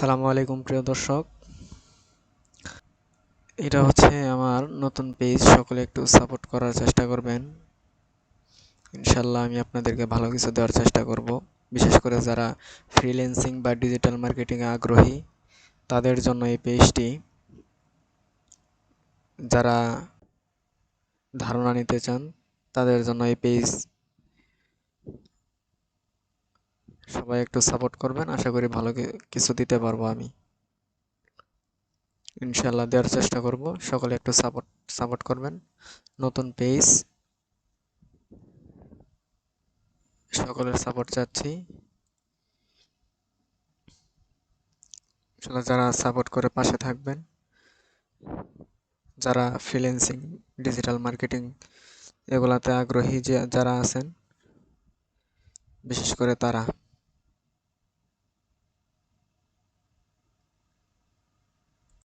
আসসালামু আলাইকুম প্রিয় দর্শক, এটা হচ্ছে আমার নতুন পেজ। সকলে একটু সাপোর্ট করার চেষ্টা করবেন। ইনশাল্লাহ আমি আপনাদেরকে ভালো কিছু দেওয়ার চেষ্টা করব। বিশেষ করে যারা ফ্রিল্যান্সিং বা ডিজিটাল মার্কেটিংয়ে আগ্রহী তাদের জন্য এই পেজটি। যারা ধারণা নিতে চান তাদের জন্য এই পেজ। সবাই একটু সাপোর্ট করবেন, আশা করি ভালো কিছু দিতে পারবো আমি। ইনশাল্লাহ দেওয়ার চেষ্টা করব। সকলে একটু সাপোর্ট সাপোর্ট করবেন। নতুন পেজ, সকলের সাপোর্ট চাচ্ছি। আসলে যারা সাপোর্ট করে পাশে থাকবেন, যারা ফ্রিল্যান্সিং ডিজিটাল মার্কেটিং এগুলাতে আগ্রহী যারা আছেন, বিশেষ করে তারা